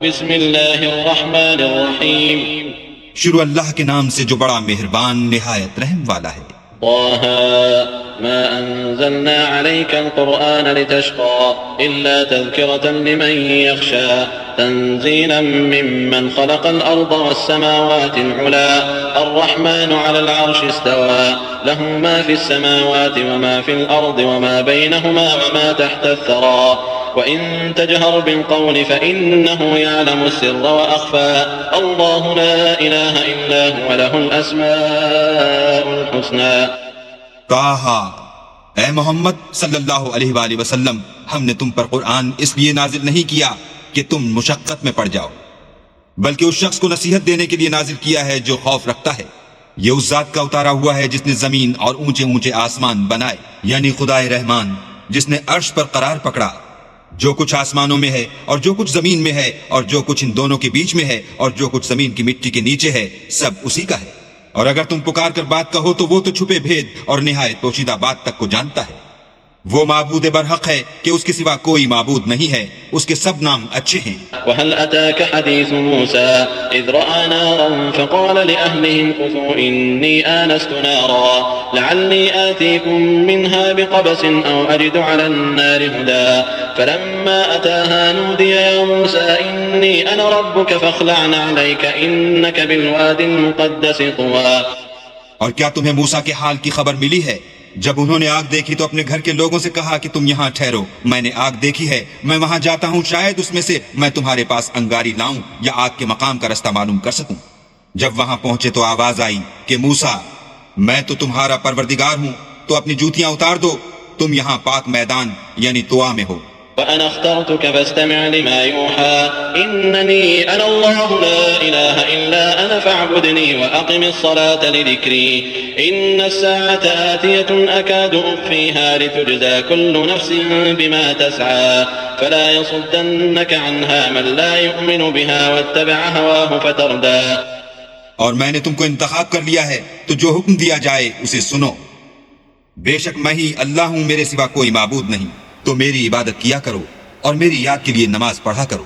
بسم اللہ الرحمن الرحیم شروع اللہ کے نام سے جو بڑا مہربان نہایت رحم والا ہے۔ طه ما أنزلنا عليك القرآن لتشقى إلا تذكرة لمن يخشى تنزيلا ممن خلق الأرض والسماوات العلا الرحمن على العرش استوى له ما في السماوات وما في الأرض وما بينهما وما تحت الثرى وإن تجهر بالقول فإنه يعلم السر وأخفى الله لا إله إلا هو له الأسماء الحسنى۔ طٰہٰ، اے محمد صلی اللہ علیہ وآلہ وسلم، ہم نے تم پر قرآن اس لیے نازل نہیں کیا کہ تم مشقت میں پڑ جاؤ، بلکہ اس شخص کو نصیحت دینے کے لیے نازل کیا ہے جو خوف رکھتا ہے۔ یہ اس ذات کا اتارا ہوا ہے جس نے زمین اور اونچے اونچے آسمان بنائے، یعنی خدائے رحمان جس نے عرش پر قرار پکڑا۔ جو کچھ آسمانوں میں ہے اور جو کچھ زمین میں ہے اور جو کچھ ان دونوں کے بیچ میں ہے اور جو کچھ زمین کی مٹی کے نیچے ہے، سب اسی کا ہے۔ اور اگر تم پکار کر بات کہو تو وہ تو چھپے بھید اور نہایت پوشیدہ بات تک کو جانتا ہے۔ وہ معبود برحق ہے کہ اس کے سوا کوئی معبود نہیں ہے، اس کے سب نام اچھے ہیں۔ وهل أتاك حديث موسى إذ رأى نارا فقال لأهلهم كثوا إني آنست نارا لعلي آتيكم منها بقبس أو أجد على النار هدى فلما أتاها نودي يا موسى إني أنا ربك فاخلع عليك إنك بالواد المقدس طوى۔ اور کیا تمہیں موسیٰ کے حال کی خبر ملی ہے؟ جب انہوں نے آگ دیکھی تو اپنے گھر کے لوگوں سے کہا کہ تم یہاں ٹھہرو، میں نے آگ دیکھی ہے، میں وہاں جاتا ہوں، شاید اس میں سے میں تمہارے پاس انگاری لاؤں یا آگ کے مقام کا رستہ معلوم کر سکوں۔ جب وہاں پہنچے تو آواز آئی کہ موسیٰ، میں تو تمہارا پروردگار ہوں، تو اپنی جوتیاں اتار دو، تم یہاں پاک میدان یعنی طوا میں ہو۔ وأنا اخترتك فاستمع لما يوحى إنني أنا الله لا إله إلا أنا فاعبدني وأقم الصلاة لذكري إن الساعة آتية أكاد أخفيها لتجزى كل نفس بما تسعى فلا يصدنك عنها من لا يؤمن بها واتبع هواه فتردى۔ اور میں نے تم کو انتخاب کر لیا ہے تو جو حکم دیا جائے اسے سنو۔ بے شک میں ہی اللہ ہوں، میرے سوا کوئی معبود نہیں، تو میری عبادت کیا کرو اور میری یاد کے لیے نماز پڑھا کرو۔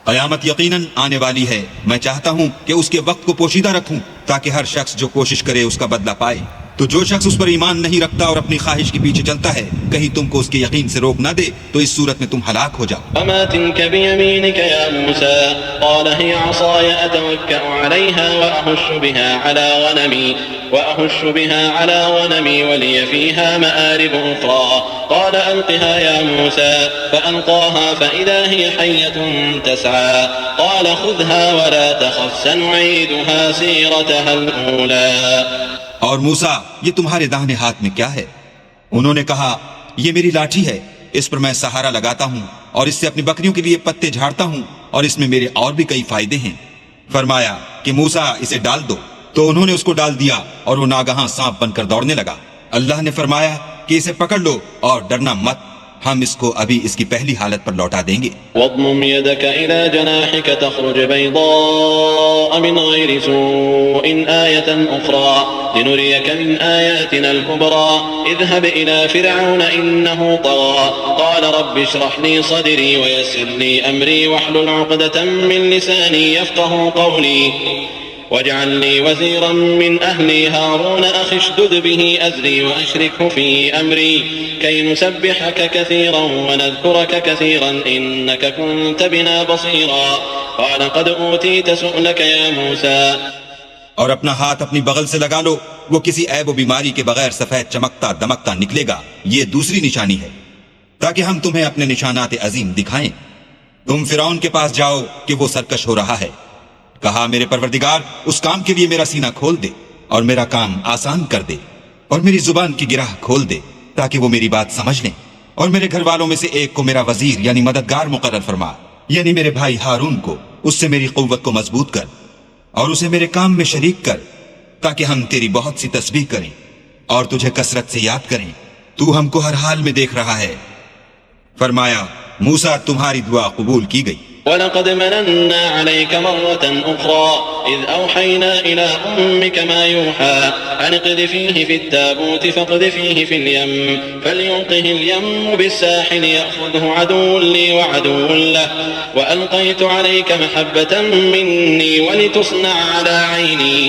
قیامت یقیناً آنے والی ہے، میں چاہتا ہوں کہ اس کے وقت کو پوشیدہ رکھوں تاکہ ہر شخص جو کوشش کرے اس کا بدلہ پائے۔ تو جو شخص اس پر ایمان نہیں رکھتا اور اپنی خواہش کے پیچھے چلتا ہے، کہیں تم کو اس کے یقین سے روک نہ دے تو اس صورت میں تم ہلاک ہو جاؤ۔ وما تلك بيمينك يا موسى قال هي عصاي أتوكأ عليها وأهش بها على غنمي ولي فيها مآرب أخرى قال ألقها يا موسى فألقاها فإذا هي حية تسعى قال خذها ولا تخف سنعيدها سيرتها الأولى۔ اور موسیٰ، یہ تمہارے داہنے ہاتھ میں کیا ہے؟ انہوں نے کہا، یہ میری لاٹھی ہے، اس پر میں سہارا لگاتا ہوں اور اس سے اپنی بکریوں کے لیے پتے جھاڑتا ہوں اور اس میں میرے اور بھی کئی فائدے ہیں۔ فرمایا کہ موسیٰ اسے ڈال دو، تو انہوں نے اس کو ڈال دیا اور وہ ناگہاں سانپ بن کر دوڑنے لگا۔ اللہ نے فرمایا کہ اسے پکڑ لو اور ڈرنا مت، ہم اس کو ابھی اس کی پہلی حالت پر لوٹا دیں گے۔ واضمم يدك إلى جناحك تخرج بيضاء من غير سوء آية أخرى لنريك من آياتنا الكبرى اذهب إلى فرعون إنه طغى قال رب اشرح لي صدري ويسر لي أمري واحلل عقدة من لساني يفقه قولي واجعل لي وزيرا من أهلي هارون أخي اشدد به أزري وأشركه في أمري كي نسبحك كثيرا ونذكرك كثيرا إنك كنت بنا بصيرا قال قد أوتيت سؤلك يا موسى۔ اور اپنا ہاتھ اپنی بغل سے لگا لو، وہ کسی عیب و بیماری کے بغیر سفید چمکتا دمکتا نکلے گا، یہ دوسری نشانی ہے تاکہ ہم تمہیں اپنے نشانات عظیم دکھائیں۔ تم فرعون کے پاس جاؤ کہ وہ سرکش ہو رہا ہے، کہا میرے پروردگار اس کام کے لیے میرا سینہ کھول دے اور میرا کام آسان کر دے اور میری زبان کی گرہ کھول دے تاکہ وہ میری بات سمجھ لیں، اور میرے گھر والوں میں سے ایک کو میرا وزیر یعنی مددگار مقرر فرما، یعنی میرے بھائی ہارون کو، اس سے میری قوت کو مضبوط کر اور اسے میرے کام میں شریک کر تاکہ ہم تیری بہت سی تسبیح کریں اور تجھے کثرت سے یاد کریں، تو ہم کو ہر حال میں دیکھ رہا ہے۔ فرمایا موسیٰ تمہاری دعا قبول کی گئی۔ وَلَقَدْ مَنَنَّا عَلَيْكَ مَرَّةً أُخْرَى إِذْ أَوْحَيْنَا إِلَىٰ أُمِّكَ مَا يُوحَىٰ أَنِ اقْذِفِيهِ فِي التَّابُوتِ فَاقْذِفِيهِ فِي الْيَمِّ فَلْيُلْقِهِ الْيَمُّ بِالسَّاحِلِ يَأْخُذْهُ عَدُوٌّ لِّي وَعَدُوٌّ لَّهُ وَأَلْقَيْتُ عَلَيْكَ مَحَبَّةً مِّنِّي وَلِتُصْنَعَ عَلَىٰ عَيْنِي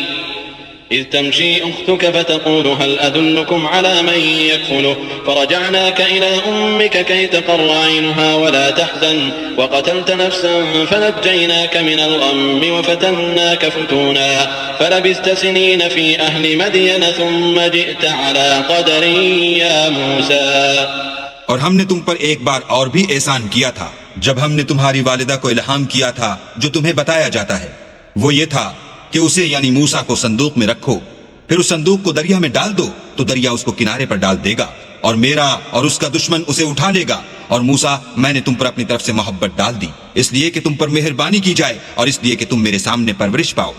إذ تمشي أختك فتقول هل أدلكم على من يكفله فرجعناك إلى أمك كي تقر عينها ولا تحزن وقتلت نفسا فنجيناك من الغم وفتناك فتونا فلبثت سنين في أهل مدين ثم جئت على قدر يا موسى. اور ہم نے تم پر ایک بار اور بھی احسان کیا تھا جب ہم نے تمہاری والدہ کو الہام کیا تھا جو تمہیں بتایا جاتا ہے، وہ یہ تھا کہ اسے یعنی موسیٰ کو صندوق میں رکھو، پھر اس صندوق کو دریا میں ڈال دو تو دریا اس کو کنارے پر ڈال دے گا، اور میرا اور اس کا دشمن اسے اٹھا لے گا. اور موسیٰ میں نے تم پر اپنی طرف سے محبت ڈال دی اس لیے کہ تم پر مہربانی کی جائے اور اس لیے کہ تم میرے سامنے پرورش پاؤ.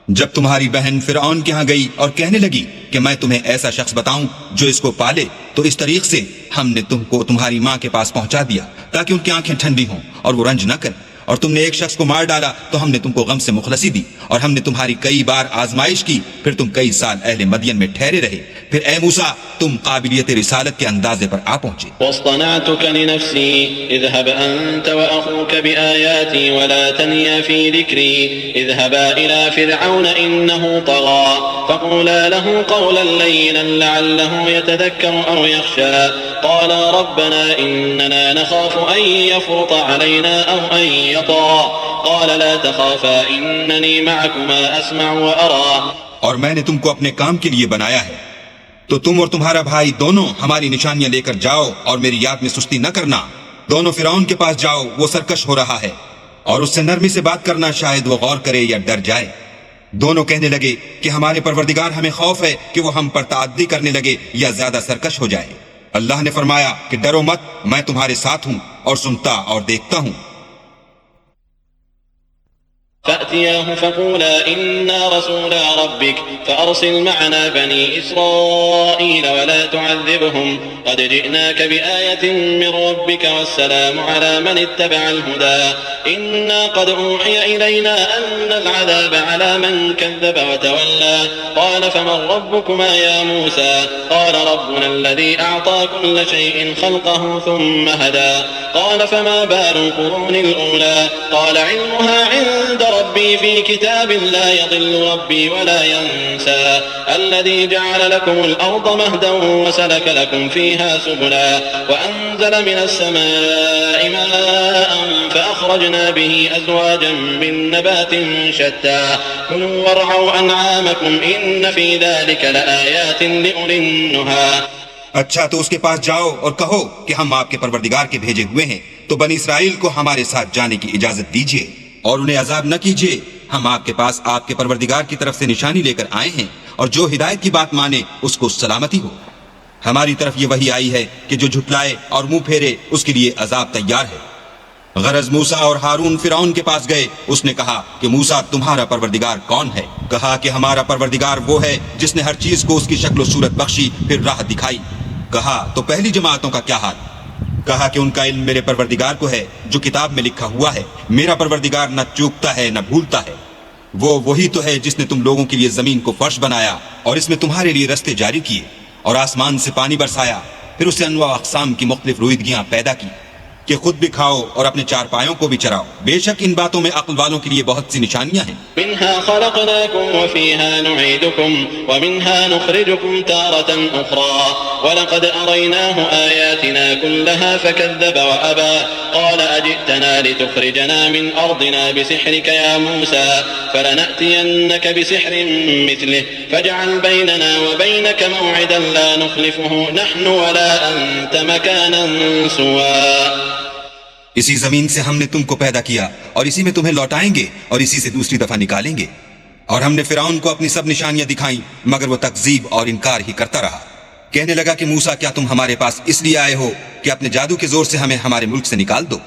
جب تمہاری بہن فرعون کے ہاں گئی اور کہنے لگی کہ میں تمہیں ایسا شخص بتاؤں جو اس کو پالے، تو اس طریق سے ہم نے تم کو تمہاری ماں کے پاس پہنچا دیا تاکہ ان کی آنکھیں ٹھنڈی ہوں اور وہ رنج نہ کریں. اور تم نے ایک شخص کو مار ڈالا تو ہم نے تم کو غم سے مخلصی دی، اور ہم نے تمہاری کئی بار آزمائش کی، پھر تم کئی سال اہل مدین میں ٹھہرے رہے، پھر اے موسیٰ تم قابلیت رسالت کے اندازے پر آ پہنچے. واصطنعتك لنفسي اذهب أنت وأخوك بآياتي ولا تنيا في ذكري اذهبا إلى فرعون إنه طغى فقولا له قولا لينا لعله يتذكر أو يخشى قال ربنا إننا نخاف أن يفرط علينا أو أن يطغى قال لا تخافا إنني معكما أسمع وأرى. اور میں نے تم کو اپنے کام کے لیے بنایا ہے، تو تم اور تمہارا بھائی دونوں ہماری نشانیاں لے کر جاؤ اور میری یاد میں سستی نہ کرنا. دونوں فرعون کے پاس جاؤ، وہ سرکش ہو رہا ہے، اور اس سے نرمی سے بات کرنا، شاید وہ غور کرے یا ڈر جائے. دونوں کہنے لگے کہ ہمارے پروردگار ہمیں خوف ہے کہ وہ ہم پر تعدی کرنے لگے یا زیادہ سرکش ہو جائے. اللہ نے فرمایا کہ ڈرو مت، میں تمہارے ساتھ ہوں اور سنتا اور دیکھتا ہوں. فأتياه فقولا إنا رسولا ربك فأرسل معنا بني إسرائيل ولا تعذبهم قد جئناك بآية من ربك والسلام على من اتبع الهدى إنا قد أوحي إلينا أن العذاب على من كذب وتولى قال فمن ربكما يا موسى قال ربنا الذي أعطى كل شيء خلقه ثم هدى قال فما بال القرون الأولى قال علمها عند ربي في كتاب لا يضل ربي ولا ينسى الذي جعل لكم الأرض مهدا وسلك لكم فيها سبلا وأنزل من السماء ماء فأخرجنا به أزواجا من نبات شتى كلوا وارعوا أنعامكم إن في ذلك لآيات لأولي النهى. اچھا تو اس کے پاس جاؤ اور کہو کہ ہم آپ کے پروردگار کے بھیجے ہوئے ہیں، تو بنی اسرائیل کو ہمارے ساتھ جانے کی اجازت دیجیے اور انہیں عذاب نہ کیجیے. ہم آپ کے پاس آپ کے پروردگار کی طرف سے نشانی لے کر آئے ہیں، اور جو ہدایت کی بات مانے اس کو سلامتی ہو. ہماری طرف یہ وحی آئی ہے کہ جو جھٹلائے اور منہ پھیرے اس کے لیے عذاب تیار ہے. غرض موسیٰ اور ہارون فرعون کے پاس گئے. اس نے کہا کہ موسیٰ تمہارا پروردگار کون ہے؟ کہا کہ ہمارا پروردگار وہ ہے جس نے ہر چیز کو اس کی شکل و صورت بخشی پھر راہ دکھائی. کہا تو پہلی جماعتوں کا کیا حال؟ کہا کہ ان کا علم میرے پروردگار کو ہے جو کتاب میں لکھا ہوا ہے. میرا پروردگار نہ چوکتا ہے نہ بھولتا ہے. وہ وہی تو ہے جس نے تم لوگوں کے لیے زمین کو فرش بنایا اور اس میں تمہارے لیے رستے جاری کیے اور آسمان سے پانی برسایا، پھر اسے انواع اقسام کی مختلف رویدگیاں پیدا کی کہ خود بھی کھاؤ اور اپنے چارپایوں کو بھی چراؤ. بے شک ان باتوں میں عقل والوں کے لیے بہت سی نشانیاں ہیں. منها خلقناكم وفيها نعيدكم ومنها نخرجكم تارة أخرى ولقد أريناه آياتنا كلها فكذب وأبى قال أجئتنا لتخرجنا من أرضنا بسحرك يا موسى فلنأتينك بسحر مثله فاجعل بيننا وبينك موعدا لا نخلفه نحن ولا أنت مكانا سوى. اسی زمین سے ہم نے تم کو پیدا کیا اور اسی میں تمہیں لوٹائیں گے اور اسی سے دوسری دفعہ نکالیں گے. اور ہم نے فرعون کو اپنی سب نشانیاں دکھائیں مگر وہ تکذیب اور انکار ہی کرتا رہا. کہنے لگا کہ موسیٰ کیا تم ہمارے پاس اس لیے آئے ہو کہ اپنے جادو کے زور سے ہمیں ہمارے ملک سے نکال دو؟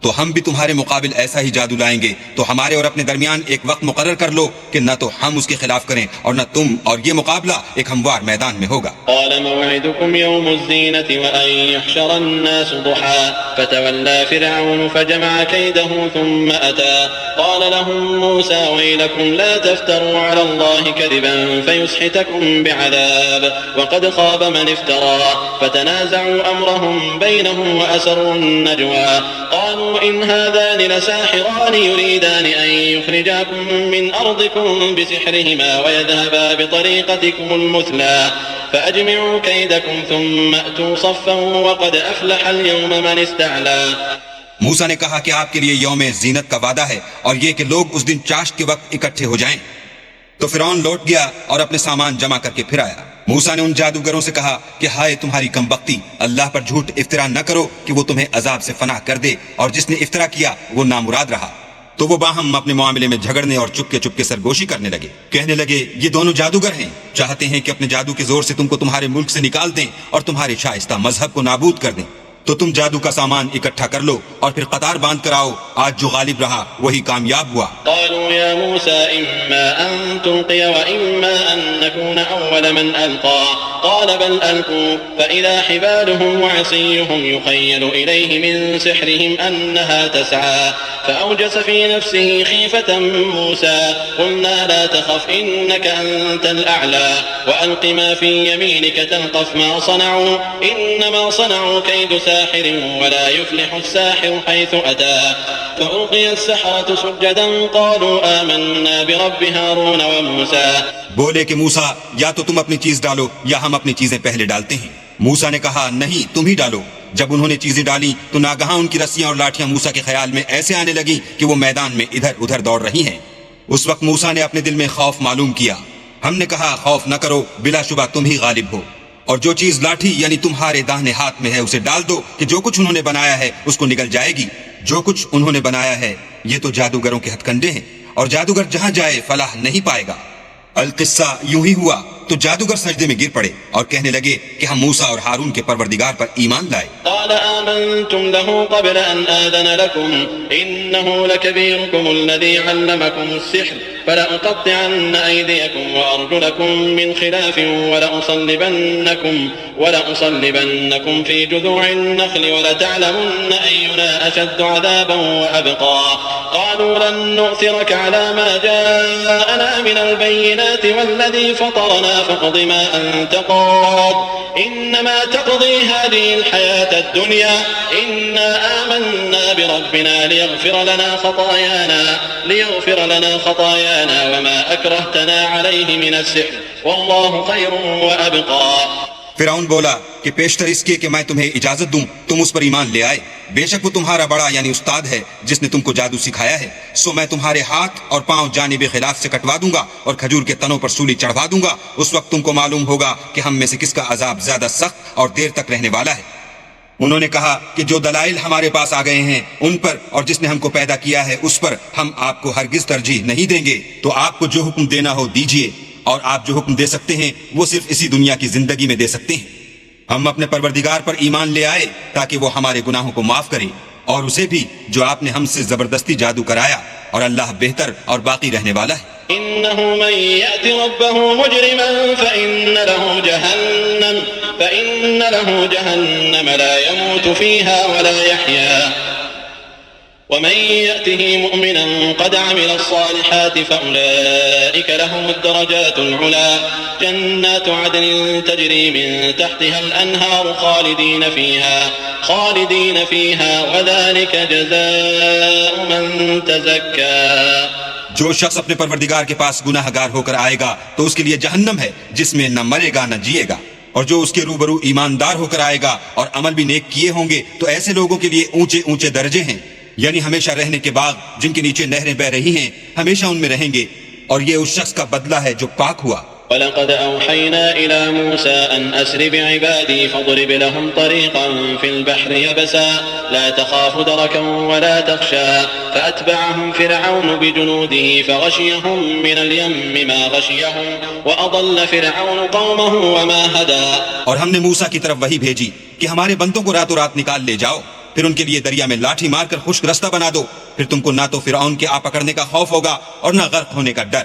تو ہم بھی تمہارے مقابل ایسا ہی جادو لائیں گے، تو ہمارے اور اپنے درمیان ایک وقت مقرر کر لو کہ نہ تو ہم اس کے خلاف کریں اور نہ تم، اور یہ مقابلہ ایک ہموار میدان میں ہوگا۔ قال موعدكم يوم الزينة وأن يحشر الناس ضحى فتولى فرعون فجمع كيده ثم أتى قال لهم موسى ويلكم لا تفتروا على الله كذبا فيسحتكم بعذاب وقد خاب من افترى فتنازعوا أمرهم بينهم وأسروا النجوى قالوا إن هذان لساحران يريدان أن يخرجاكم من أرضكم بسحرهما ويذهبا بطريقتكم المثلى فأجمعوا كيدكم ثم أتوا صفا وقد أفلح اليوم من استعلى۔ موسیٰ نے کہا کہ آپ کے لیے یوم زینت کا وعدہ ہے اور یہ کہ لوگ اس دن چاشت کے وقت اکٹھے ہو جائیں۔ تو فرعون لوٹ گیا اور اپنے سامان جمع کر کے پھر آیا۔ موسیٰ نے ان جادوگروں سے کہا کہ ہائے تمہاری کم بختی، اللہ پر جھوٹ افطرا نہ کرو کہ وہ تمہیں عذاب سے فنا کر دے، اور جس نے افطرا کیا وہ نامراد رہا۔ تو وہ باہم اپنے معاملے میں جھگڑنے اور چپکے چپکے سرگوشی کرنے لگے، کہنے لگے یہ دونوں جادوگر ہیں، چاہتے ہیں کہ اپنے جادو کے زور سے تم کو تمہارے ملک سے نکال دیں اور تمہارے شائستہ مذہب کو نابود کر دیں۔ تو تم جادو کا سامان اکٹھا کر لو اور پھر قطار باندھ کر آؤ، آج جو غالب رہا وہی کامیاب ہوا۔ قالوا يا موسى إما أن تلقي وإما أن نكون أول من ألقى قال بل ألقوا فإذا حبالهم وعصيهم يخيل إليه من سحرهم أنها تسعى فأوجس في نفسه خيفة موسى قلنا لا تخف إنك أنت الأعلى وألق ما في يمينك تلقف ما صنعوا إنما صنعوا كيد ساحر ولا يفلح الساحر حيث أتى فألقي السحرة سجدا قالوا آمنا برب هارون وموسى۔ بولے کہ موسیٰ یا تو تم اپنی چیز ڈالو یا ہم اپنی چیزیں پہلے ڈالتے ہیں۔ موسیٰ نے کہا نہیں تم ہی ڈالو۔ جب انہوں نے چیزیں ڈالی تو ناگہاں ان کی رسیاں اور لاٹھیاں موسیٰ کے خیال میں ایسے آنے لگی کہ وہ میدان میں ادھر ادھر دوڑ رہی ہیں۔ اس وقت موسیٰ نے اپنے دل میں خوف معلوم کیا۔ ہم نے کہا خوف نہ کرو، بلا شبہ تم ہی غالب ہو، اور جو چیز لاٹھی یعنی تمہارے داہنے ہاتھ میں ہے اسے ڈال دو کہ جو کچھ انہوں نے بنایا ہے اس کو نگل جائے گی۔ جو کچھ انہوں نے بنایا ہے یہ تو جادوگروں کے ہتھ کنڈے ہیں، اور جادوگر جہاں جائے فلاح نہیں پائے گا۔ القصہ یوں ہی ہوا تو جادوگر سجدے میں گر پڑے اور کہنے لگے کہ ہم موسیٰ اور ہارون کے پروردگار پر ایمان لائے۔ قال آمنتم له قبل أن آذن لكم إنه لكبيركم الذي علمكم السحر فلأقطعن أيديكم وأرجلكم من خلاف ولأصلبنكم في جذوع النخل ولتعلمن أينا أشد عذابا وأبقى قالوا لن نؤثرك على ما جاءنا من البينات والذي فطرنا فاقض ما أنت قاض إنما تقضي هذه الحياة الدنيا إنا آمنا بربنا ليغفر لنا خطايانا وما أكرهتنا عليه من السحر والله خير وأبقى۔ فرعون بولا کہ پیشتر اس کے کہ میں تمہیں اجازت دوں تم اس پر ایمان لے آئے، بے شک وہ تمہارا بڑا یعنی استاد ہے جس نے تم کو جادو سکھایا ہے، سو میں تمہارے ہاتھ اور پاؤں جانب خلاف سے کٹوا دوں گا اور کھجور کے تنوں پر سولی چڑھوا دوں گا، اس وقت تم کو معلوم ہوگا کہ ہم میں سے کس کا عذاب زیادہ سخت اور دیر تک رہنے والا ہے۔ انہوں نے کہا کہ جو دلائل ہمارے پاس آ گئے ہیں ان پر اور جس نے ہم کو پیدا کیا ہے اس پر ہم آپ کو ہرگز ترجیح نہیں دیں گے، تو آپ کو جو حکم دینا ہو دیجئے، اور آپ جو حکم دے سکتے ہیں وہ صرف اسی دنیا کی زندگی میں دے سکتے ہیں۔ ہم اپنے پروردگار پر ایمان لے آئے تاکہ وہ ہمارے گناہوں کو معاف کرے، اور اسے بھی جو آپ نے ہم سے زبردستی جادو کرایا، اور اللہ بہتر اور باقی رہنے والا ہے۔ إنه من يأت ربه مجرما فإن له جهنم لا يموت فيها ولا يحيا ومن يأته مؤمنا قد عمل الصالحات فأولئك لهم الدرجات العلى جنات عدن تجري من تحتها الأنهار خالدين فيها وذلك جزاء من تزكى۔ جو شخص اپنے پروردگار کے پاس گناہ گار ہو کر آئے گا تو اس کے لیے جہنم ہے جس میں نہ مرے گا نہ جیے گا، اور جو اس کے روبرو ایماندار ہو کر آئے گا اور عمل بھی نیک کیے ہوں گے تو ایسے لوگوں کے لیے اونچے اونچے درجے ہیں، یعنی ہمیشہ رہنے کے باغ جن کے نیچے نہریں بہ رہی ہیں، ہمیشہ ان میں رہیں گے، اور یہ اس شخص کا بدلہ ہے جو پاک ہوا۔ وَلَقَدْ أَوْحَيْنَا إِلَى مُوسَىٰ أَنْ أَسْرِ بِعِبَادِي فَاضْرِبْ لَهُمْ طَرِيقًا فِي الْبَحْرِ يَبَسًا لَا تَخَافُ دَرَكًا وَلَا تَخْشَىٰ فَأَتْبَعَهُمْ فِرْعَوْنُ بِجُنُودِهِ فَغَشِيَهُم مِّنَ الْيَمِّ مَا غَشِيَهُمْ وَأَضَلَّ فِرْعَوْنُ قَوْمَهُ وَمَا هَدَىٰ۔ اور ہم نے موسیٰ کی طرف وحی بھیجی کہ ہمارے بندوں کو راتوں رات نکال لے جاؤ، پھر ان کے لیے دریا میں لاٹھی مار کر خشک رستہ بنا دو، پھر تم کو نہ تو فرعون کے آ پکڑنے کا خوف ہوگا اور نہ غرق ہونے کا ڈر۔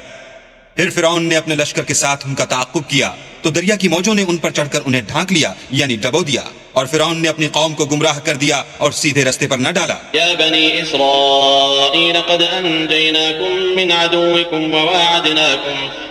پھر فرعون نے اپنے لشکر کے ساتھ ان کا تعاقب کیا تو دریا کی موجوں نے ان پر چڑھ کر انہیں ڈھانک لیا، یعنی ڈبو دیا، اور فرعون نے اپنی قوم کو گمراہ کر دیا اور سیدھے رستے پر نہ ڈالا۔ يا بني إسرائيل قد أنجيناكم من عدوكم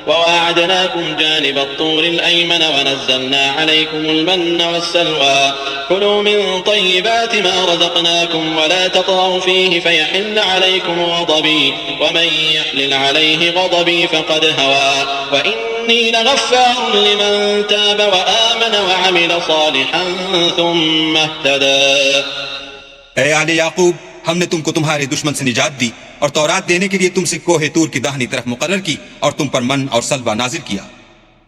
وواعدناكم جانب الطور الأيمن ونزلنا عليكم المن والسلوى كلوا من طيبات ما رزقناكم ولا تطغوا فيه فيحل عليكم غضبي ومن يحلل عليه غضبي فقد هوى وإني لغفار لمن تاب وآمن وعمل صالحا ثم اهتدى۔ اے آل یعقوب، ہم نے تم کو تمہارے دشمن سے نجات دی اور تورات دینے کے لیے تم سے کوہ طور کی داہنی طرف مقرر کی اور تم پر من اور سلوہ نازل کیا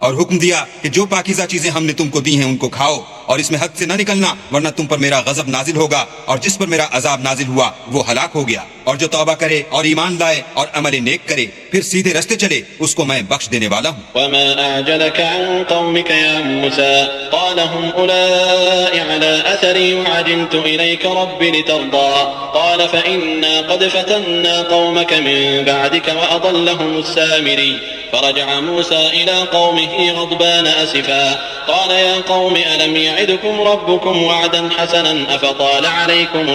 اور حکم دیا کہ جو پاکیزہ چیزیں ہم نے تم کو دی ہیں ان کو کھاؤ اور اس میں حد سے نہ نکلنا ورنہ تم پر میرا غضب نازل ہوگا، اور جس پر میرا عذاب نازل ہوا وہ ہلاک ہو گیا، اور جو توبہ کرے اور ایمان لائے اور عمل نیک کرے پھر سیدھے رستے چلے اس کو میں بخش دینے والا ہوں۔ وما أعجلك عن قومك يا موسى قال هم أولئك على أثري وعجلت إليك رب لترضى قال فإنا قد فتنا قومك من بعدك وأضلهم السامري فرجع موسى إلى قومه غضبان أسفا قال يا قوم ألم يعدكم ربكم وعدا حسنا أفطال عليكم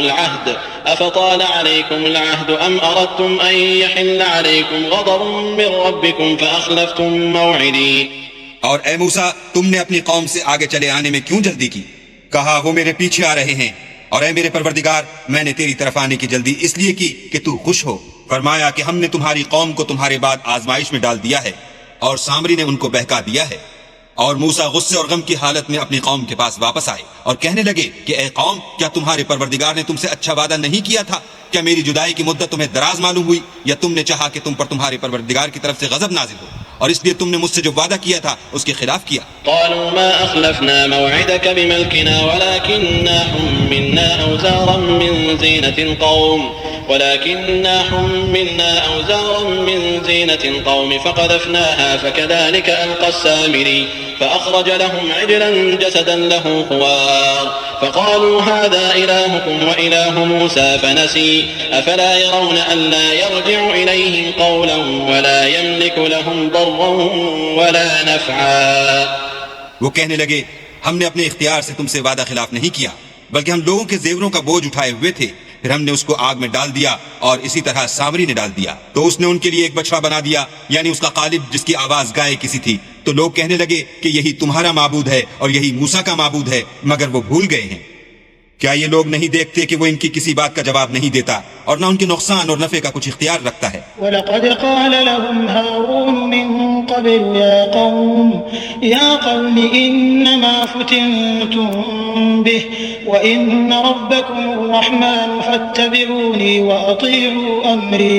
العهد أم أردتم أن يحل عليكم غضب من ربكم فأخلفتم موعدي۔ اور اے موسیٰ، تم نے اپنی قوم سے آگے چلے آنے میں کیوں جلدی کی؟ کہا وہ میرے پیچھے آ رہے ہیں، اور اے میرے پروردگار، میں نے تیری طرف آنے کی جلدی اس لیے کی کہ تو خوش ہو۔ فرمایا کہ ہم نے تمہاری قوم کو تمہارے بعد آزمائش میں ڈال دیا ہے اور سامری نے ان کو بہکا دیا ہے۔ اور موسیٰ غصے اور غم کی حالت میں اپنی قوم کے پاس واپس آئے اور کہنے لگے کہ اے قوم، کیا تمہارے پروردگار نے تم سے اچھا وعدہ نہیں کیا تھا؟ کیا میری جدائی کی مدت تمہیں دراز معلوم ہوئی، یا تم نے چاہا کہ تم پر تمہارے پروردگار کی طرف سے غضب نازل ہو اور اس لیے تم نے مجھ سے جو وعدہ کیا تھا اس کے خلاف کیا؟ قالوا ما أخلفنا موعدك بملكنا ولكننا حملنا أوزارا من زينة القوم فقذفناها فكذلك ألقى السامري فأخرج لهم عجلا جسدا له خوار فقالوا هذا إلهكم وإله موسى فنسي أفلا يرون ألا يرجع إليهم قولا ولا يملك لهم ضرا ولا نفعا۔ وہ کہنے لگے ہم نے اپنے اختیار سے تم سے وعدہ خلاف نہیں کیا، بلکہ ہم لوگوں کے زیوروں کا بوجھ اٹھائے ہوئے تھے، پھر ہم نے اس کو آگ میں ڈال دیا اور اسی طرح سامری نے ڈال دیا تو اس نے ان کے لیے ایک بچڑا بنا دیا، یعنی اس کا قالب جس کی آواز گائے کسی تھی، تو لوگ کہنے لگے کہ یہی تمہارا معبود ہے اور یہی موسیٰ کا معبود ہے، مگر وہ بھول گئے ہیں۔ کیا یہ لوگ نہیں دیکھتے کہ وہ ان کی کسی بات کا جواب نہیں دیتا اور نہ ان کے نقصان اور نفع کا کچھ اختیار رکھتا ہے؟ وَلَقَدْ قَالَ لَهُمْ هَارُونُ مِن قَبْلُ يَا قَوْمِ إِنَّمَا فُتِنْتُمْ بِهِ وَإِنَّ رَبَّكُمُ الرَّحْمَنُ فَاتَّبِعُونِي وَأَطِيعُوا أَمْرِي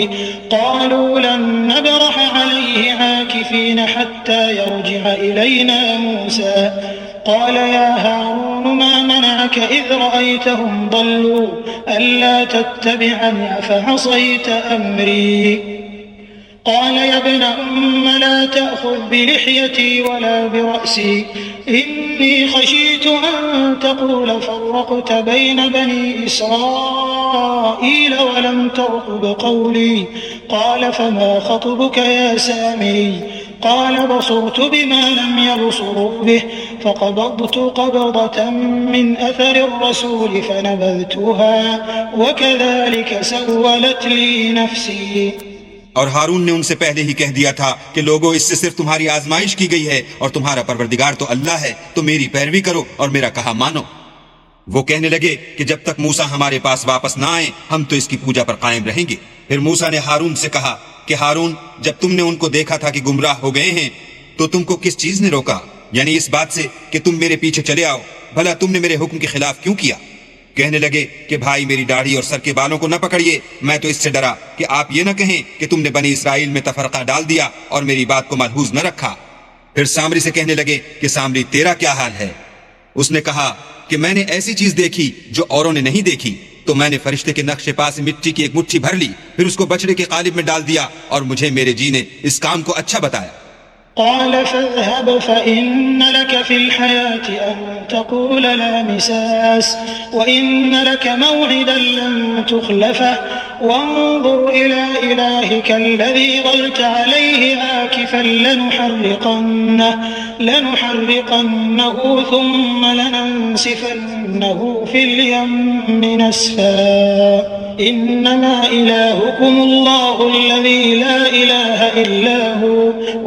قَالُوا لَن نَّبْرَحَ عَلَيْهِ عَاكِفِينَ حَتَّى يَرْجِعَ إِلَيْنَا مُوسَى قال يا هارون ما منعك إذ رأيتهم ضلوا ألا تتبعني أفعصيت أمري قال يا ابن لا تأخذ بلحيتي ولا برأسي إني خشيت أن تقول فرقت بين بني إسرائيل ولم ترقب قولي قال فما خطبك يا سامري قال بصرت بما لم يبصروا به فقبضت قبضة من أثر الرسول فنبذتها وكذلك سولت لي نفسي۔ اور ہارون نے ان سے پہلے ہی کہہ دیا تھا کہ لوگوں، اس سے صرف تمہاری آزمائش کی گئی ہے اور تمہارا پروردگار تو اللہ ہے، تو میری پیروی کرو اور میرا کہا مانو۔ وہ کہنے لگے کہ جب تک موسیٰ ہمارے پاس واپس نہ آئے ہم تو اس کی پوجا پر قائم رہیں گے۔ پھر موسیٰ نے ہارون سے کہا کہ ہارون، جب تم نے ان کو دیکھا تھا کہ گمراہ ہو گئے ہیں تو تم کو کس چیز نے روکا، یعنی اس بات سے کہ تم میرے پیچھے چلے آؤ؟ بھلا تم نے میرے حکم کے خلاف کیوں کیا؟ کہنے لگے کہ بھائی میری داڑھی اور سر کے بالوں کو نہ پکڑیے، میں تو اس سے ڈرا کہ آپ یہ نہ کہیں کہ تم نے بنی اسرائیل میں تفرقہ ڈال دیا اور میری بات کو ملحوظ نہ رکھا۔ پھر سامری سے کہنے لگے کہ سامری تیرا کیا حال ہے؟ اس نے کہا کہ میں نے ایسی چیز دیکھی جو اوروں نے نہیں دیکھی، تو میں نے فرشتے کے نقش پاس مٹی کی ایک مٹھی بھر لی، پھر اس کو بچڑے کے قالب میں ڈال دیا اور مجھے میرے جی نے اس کام کو اچھا بتایا۔ قال فاذهب فإن لك في الحياة أن تقول لا مساس وإن لك موعدا لن تخلفه وانظر إلى إلهك الذي ظلت عليه عاكفا لنحرقنه ثم لننسفنه في اليم نسفا إنما إلهكم الله الذي لا إله إلا هو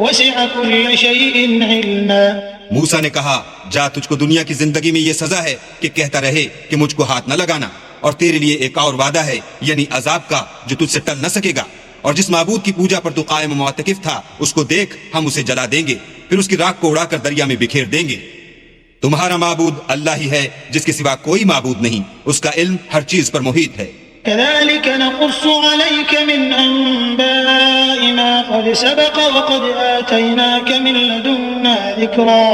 وسع كل شيء علما. موسیٰ نے کہا جا تجھ کو دنیا کی زندگی میں یہ سزا ہے کہ کہتا رہے کہ مجھ کو ہاتھ نہ لگانا، اور تیرے لیے ایک اور وعدہ ہے یعنی عذاب کا جو تجھ سے ٹل نہ سکے گا، اور جس معبود کی پوجا پر تو قائم و معتکف تھا اس کو دیکھ ہم اسے جلا دیں گے، پھر اس کی راکھ کو اڑا کر دریا میں بکھیر دیں گے۔ تمہارا معبود اللہ ہی ہے جس کے سوا کوئی معبود نہیں، اس کا علم ہر چیز پر محیط ہے۔ كذلك نقص عليك من أنباء ما قد سبق وقد آتيناك من لدنا ذكرا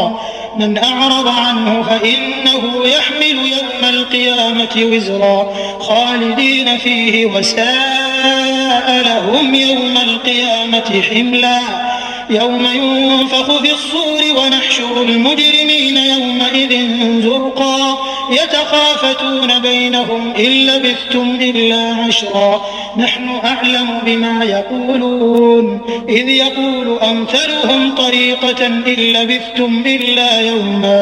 من أعرض عنه فإنه يحمل يوم القيامة وزرا خالدين فيه وساء لهم يوم القيامة حملا يوم ينفخ في الصور ونحشر المجرمين يومئذ زرقا يتخافتون بينهم إن لبثتم إلا عشرا نحن أعلم بما يقولون إذ يقول أمثلهم طريقة إن لبثتم إلا يوما۔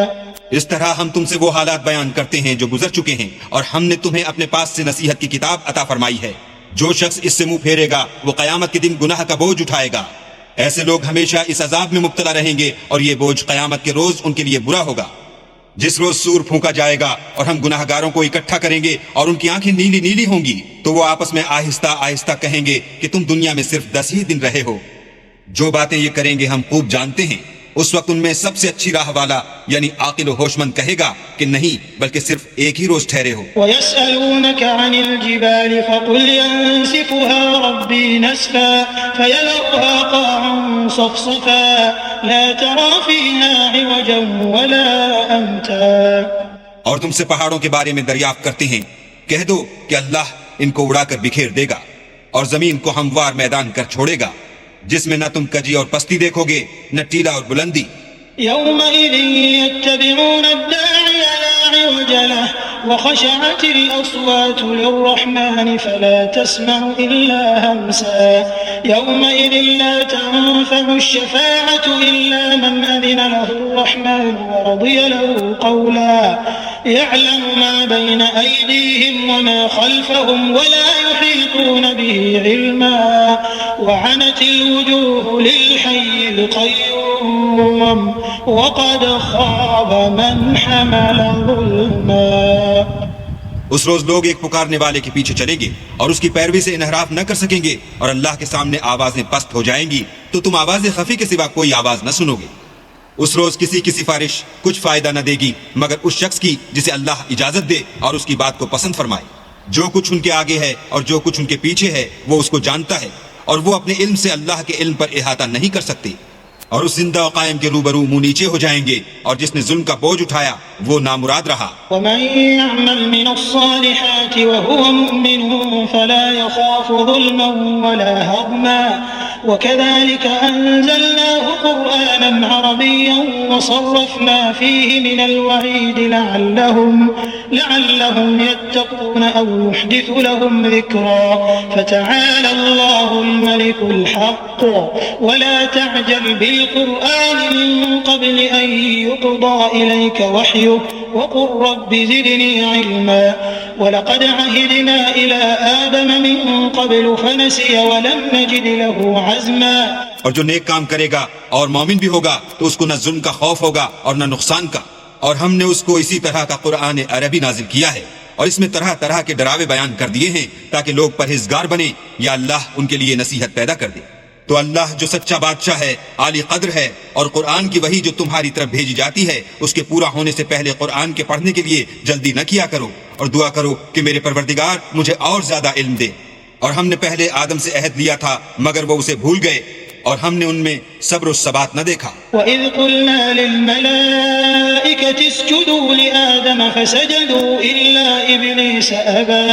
اس طرح ہم تم سے وہ حالات بیان کرتے ہیں جو گزر چکے ہیں، اور ہم نے تمہیں اپنے پاس سے نصیحت کی کتاب عطا فرمائی ہے۔ جو شخص اس سے منہ پھیرے گا وہ قیامت کے دن گناہ کا بوجھ اٹھائے گا۔ ایسے لوگ ہمیشہ اس عذاب میں مبتلا رہیں گے، اور یہ بوجھ قیامت کے روز ان کے لیے برا ہوگا۔ جس روز سور پھونکا جائے گا اور ہم گناہ گاروں کو اکٹھا کریں گے اور ان کی آنکھیں نیلی نیلی ہوں گی، تو وہ آپس میں آہستہ آہستہ کہیں گے کہ تم دنیا میں صرف 10 ہی دن رہے ہو۔ جو باتیں یہ کریں گے ہم خوب جانتے ہیں۔ اس وقت ان میں سب سے اچھی راہ والا یعنی عاقل و ہوش مند کہے گا کہ نہیں بلکہ صرف ایک ہی روز ٹھہرے ہو۔ وَيَسْأَلُونَكَ عَنِ الْجِبَالِ فَقُلْ يَنسِفُهَا رَبِّي نَسْفًا فَيَذَرُهَا قَاعًا صَفْصَفًا لَا تَرَى فِيهَا عِوَجًا وَلَا أَمْتًا۔ اور تم سے پہاڑوں کے بارے میں دریافت کرتے ہیں، کہہ دو کہ اللہ ان کو اڑا کر بکھیر دے گا اور زمین کو ہموار میدان کر چھوڑے گا جس میں نہ تم کجی اور پستی دیکھو گے نہ ٹیلا اور بلندی۔ يومئذ يتبعون الداعي لا عوج له وخشعت الأصوات للرحمن فلا تسمع إلا همسا يومئذ لا تنفع الشفاعة إلا من أذن له الرحمن ورضي له قولا يعلم ما بين أيديهم وما خلفهم ولا يحيطون به علما وعنت الوجوه للحي القيوم وقد خاب من حمل ظلما۔ اس روز لوگ ایک پکارنے والے کے پیچھے چلیں گے اور اس کی پیروی سے انحراف نہ کر سکیں گے، اور اللہ کے سامنے آوازیں پست ہو جائیں گی تو تم آواز خفی کے سوا کوئی آواز نہ سنو گے۔ اس روز کسی کی سفارش کچھ فائدہ نہ دے گی مگر اس شخص کی جسے اللہ اجازت دے اور اس کی بات کو پسند فرمائے۔ جو کچھ ان کے آگے ہے اور جو کچھ ان کے پیچھے ہے وہ اس کو جانتا ہے، اور وہ اپنے علم سے اللہ کے علم پر احاطہ نہیں کر سکتے۔ اور اس زندہ و قائم کے روبرو منہ نیچے ہو جائیں گے، اور جس نے ظلم کا بوجھ اٹھایا وہ نامراد رہا۔ ومن يعمل من الصالحات وهو مؤمن فلا يخاف ظلما ولا هضما وكذلك أنزلناه قرآنا عربيا وصرفنا فيه من الوعيد لعلهم يتقون أو يحدث لهم ذكرا فتعالى الله الملك الحق ولا تعجل بالقرآن من قبل أن يقضى إليك وحيه وقل رب زدني علما ولقد عهدنا إلى آدم من قبل فنسي ولم نجد له عزما۔ اور جو نیک کام کرے گا اور مومن بھی ہوگا تو اس کو نہ ظلم کا خوف ہوگا اور نہ نقصان کا، اور ہم نے اس کو اسی طرح کا قرآن عربی نازل کیا ہے، اور اس میں طرح طرح کے ڈراوے بیان کر دیے ہیں تاکہ لوگ پرہیزگار بنیں یا اللہ ان کے لیے نصیحت پیدا کر دے۔ تو اللہ جو سچا بادشاہ ہے، عالی قدر ہے، اور قرآن کی وحی جو تمہاری طرف بھیجی جاتی ہے اس کے پورا ہونے سے پہلے قرآن کے پڑھنے کے لیے جلدی نہ کیا کرو، اور دعا کرو کہ میرے پروردگار مجھے اور زیادہ علم دے۔ اور ہم نے پہلے آدم سے عہد لیا تھا مگر وہ اسے بھول گئے، اور ہم نے ان میں صبر و ثبات نہ دیکھا۔ وَإِذْ قُلْنَا لِلْمَلَائِكَةِ اسْجُدُوا لِآدَمَ فَسَجَدُوا إِلَّا إِبْلِيسَ أَبَى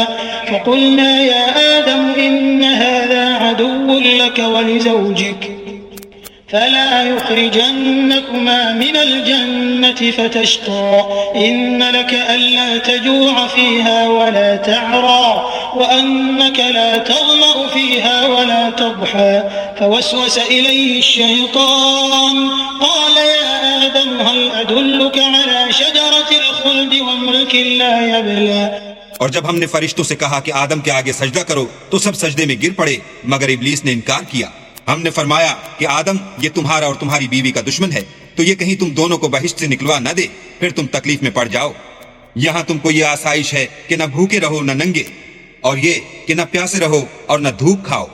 فَقُلْنَا يَا آدَمُ إِنَّ هَذَا عَدُوٌّ لَكَ وَلِزَوْجِكَ فلا يخرجنكما من الجنة فتشقى إن لك ألا تجوع فيها ولا تعرى وأنك لا تظمأ فيها ولا تضحى فوسوس إليه الشيطان قال يا آدم هل أدلك على شجرة الخلد وملك لا يبلى. اور جب ہم نے فرشتوں سے کہا کہ آدم کے آگے سجدہ کرو تو سب سجدے میں گر پڑے مگر ابلیس نے انکار کیا. ہم نے فرمایا کہ آدم یہ تمہارا اور تمہاری بیوی کا دشمن ہے تو یہ کہیں تم دونوں کو بہشت سے نکلوا نہ دے پھر تم تکلیف میں پڑ جاؤ. یہاں تم کو یہ آسائش ہے کہ نہ بھوکے رہو نہ ننگے اور یہ کہ نہ پیاسے رہو اور نہ دھوپ کھاؤ.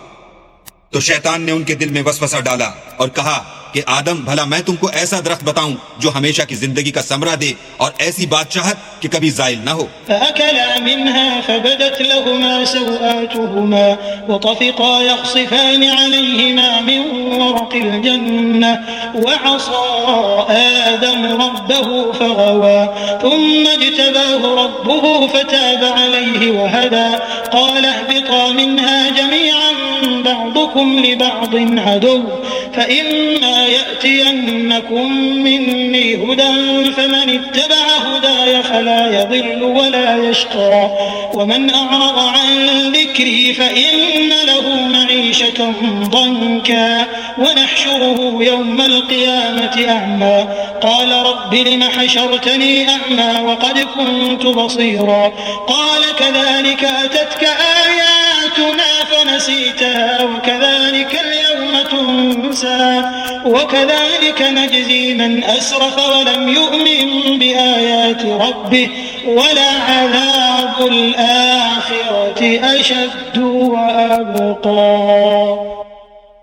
تو شیطان نے ان کے دل میں وسوسہ ڈالا اور کہا کہ آدم بھلا میں تم کو ایسا درخت بتاؤں جو ہمیشہ کی زندگی کا ثمرہ دے اور ایسی بادشاہت کہ کبھی زائل نہ ہو. فأكلا منها فبدت لهما سوآتهما وطفقا يخصفان عليهما من ورق الجنة وعصى آدم ربه فغوى ثم اجتباه ربه فتاب عليه وهدى قال اهبطا منها جميعا بعضكم لبعض عدو فإما يأتينكم مني هدى فمن اتبع هداي فلا يضل ولا يشقى ومن أعرض عن ذكري فإن له معيشة ضنكا ونحشره يوم القيامة أعمى قال رب لم حشرتني أعمى وقد كنت بصيرا قال كذلك أتتك آياتنا فنسيتها وكذلك اليوم تنسى وكذلك نجزي من أسرف ولم يؤمن بآيات ربه ولعذاب الآخرة أشد وأبقى.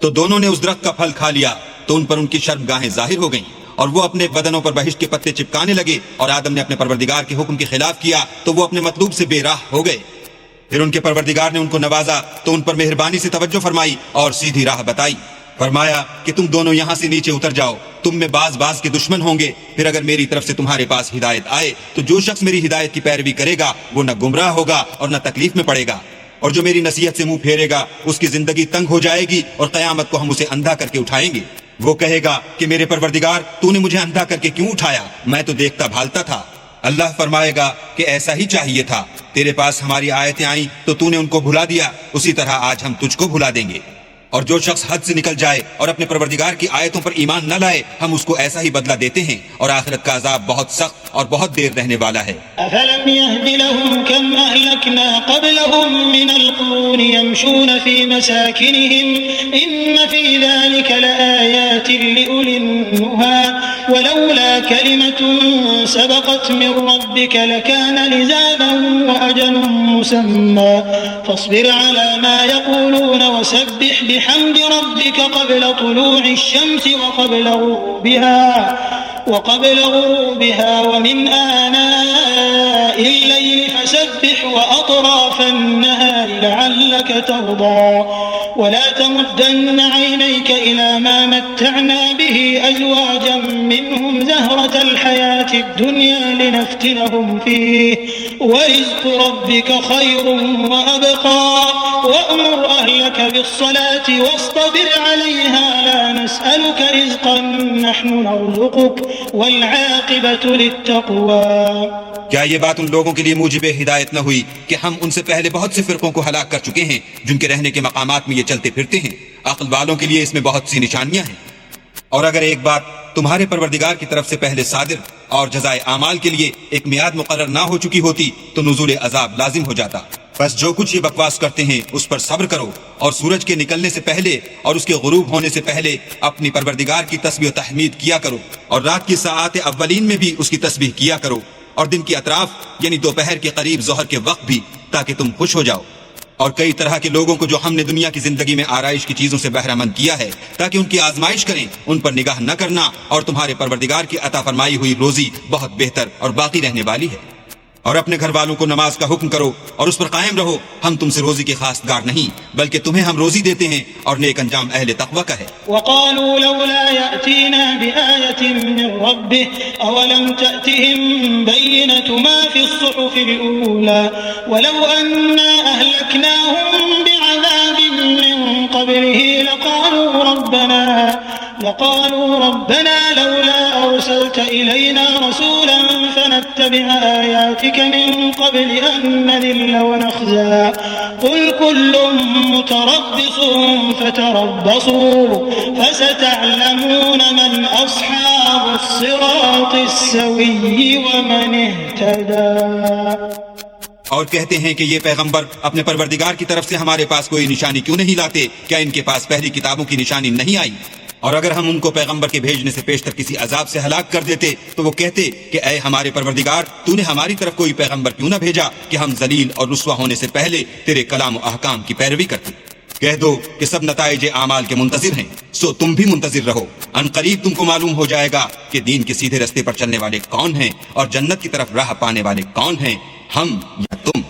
تو دونوں نے اس درخت کا پھل کھا لیا تو ان پر ان کی شرمگاہیں ظاہر ہو گئیں اور وہ اپنے بدنوں پر بہشت کے پتے چپکانے لگے اور آدم نے اپنے پروردگار کے حکم کے خلاف کیا تو وہ اپنے مطلوب سے بے راہ ہو گئے. پھر ان کے پروردگار نے ان کو نوازا تو ان پر مہربانی سے توجہ فرمائی اور سیدھی راہ بتائی. فرمایا کہ تم دونوں یہاں سے نیچے اتر جاؤ تم میں بعض کے دشمن ہوں گے پھر اگر میری طرف سے تمہارے پاس ہدایت آئے تو جو شخص میری ہدایت کی پیروی کرے گا وہ نہ گمراہ ہوگا اور نہ تکلیف میں پڑے گا اور جو میری نصیحت سے منہ پھیرے گا اس کی زندگی تنگ ہو جائے گی اور قیامت کو ہم اسے اندھا کر کے اٹھائیں گے. وہ کہے گا کہ میرے پروردگار تو نے مجھے اندھا کر کے کیوں اٹھایا میں تو دیکھتا بھالتا تھا. اللہ فرمائے گا کہ ایسا ہی چاہیے تھا تیرے پاس ہماری آیتیں آئیں تو تو نے ان کو بھلا دیا اسی طرح آج ہم تجھ کو بھلا دیں گے. اور جو شخص حد سے نکل جائے اور اپنے پروردگار کی آیتوں پر ایمان نہ لائے ہم اس کو ایسا ہی بدلہ دیتے ہیں اور آخرت کا عذاب بہت سخت اور بہت دیر رہنے والا ہے. أفلم يهد لهم كم أهلكنا قبلهم من القرون يمشون في مساكنهم إن في ذلك لآيات لأولي النهى ولولا كلمة سبقت من ربك لكان لزاما وأجل مسمى فاصبر على ما يقولون وسبح بحمد ربك قبل طلوع الشمس وقبل غروبها ومن آناء الليل فسبح وأطراف النهار لعلك ترضى ولا تمدن عينيك إلى ما متعنا به أزواجا منهم زهرة الحياة الدنيا لنفتنهم فيه ورزق ربك خير وأبقى وأمر أهلك بالصلاة واصطبر عليها لا نسألك رزقا نحن نرزقك والعاقبة للتقوى. کیا یہ بات ان لوگوں کے لیے موجب ہدایت نہ ہوئی کہ ہم ان سے پہلے بہت سے فرقوں کو ہلاک کر چکے ہیں جن کے رہنے کے مقامات میں یہ چلتے پھرتے ہیں. عقل والوں کے لیے اس میں بہت سی نشانیاں ہیں. اور اگر ایک بات تمہارے پروردگار کی طرف سے پہلے صادر اور جزائے اعمال کے لیے ایک میعاد مقرر نہ ہو چکی ہوتی تو نزول عذاب لازم ہو جاتا. بس جو کچھ یہ بکواس کرتے ہیں اس پر صبر کرو اور سورج کے نکلنے سے پہلے اور اس کے غروب ہونے سے پہلے اپنی پروردگار کی تسبیح و تحمید کیا کرو اور رات کی ساعات اولین میں بھی اس کی تسبیح کیا کرو اور دن کی اطراف یعنی دوپہر کے قریب ظہر کے وقت بھی تاکہ تم خوش ہو جاؤ. اور کئی طرح کے لوگوں کو جو ہم نے دنیا کی زندگی میں آرائش کی چیزوں سے بہرہ مند کیا ہے تاکہ ان کی آزمائش کریں ان پر نگاہ نہ کرنا اور تمہارے پروردگار کی عطا فرمائی ہوئی روزی بہت بہتر اور باقی رہنے والی ہے. اور اپنے گھر والوں کو نماز کا حکم کرو اور اس پر قائم رہو. ہم تم سے روزی کے خواستگار نہیں بلکہ تمہیں ہم روزی دیتے ہیں اور نیک انجام اہل تقوی کا ہے. وقالوا لولا يأتينا بآية من ربه أولم تأتهم بينة ما في الصحف الأولى ولو أنا أهلكناهم بعذاب من قبله وقالوا ربنا لولا أرسلت إلينا رسولا فنتبع آياتك من قبل أن نذل ونخزى قل كل متربص فتربصوا فستعلمون من أصحاب الصراط السوي ومن اهتدى. اور کہتے ہیں کہ یہ پیغمبر اپنے پروردگار کی طرف سے ہمارے پاس کوئی نشانی کیوں نہیں لاتے؟ کیا ان کے پاس پہلی کتابوں کی نشانی نہیں آئی؟ اور اگر ہم ان کو پیغمبر کے بھیجنے سے پیشتر کسی عذاب سے ہلاک کر دیتے تو وہ کہتے کہ اے ہمارے پروردگار، تو نے ہماری طرف کوئی پیغمبر کیوں نہ بھیجا کہ ہم ذلیل اور رسوا ہونے سے پہلے تیرے کلام و احکام کی پیروی کرتے؟ کہہ دو کہ سب نتائج اعمال کے منتظر ہیں، سو تم بھی منتظر رہو. ان قریب تم کو معلوم ہو جائے گا کہ دین کے سیدھے رستے پر چلنے والے کون ہیں اور جنت کی طرف راہ پانے والے کون ہیں، ہم یا تم.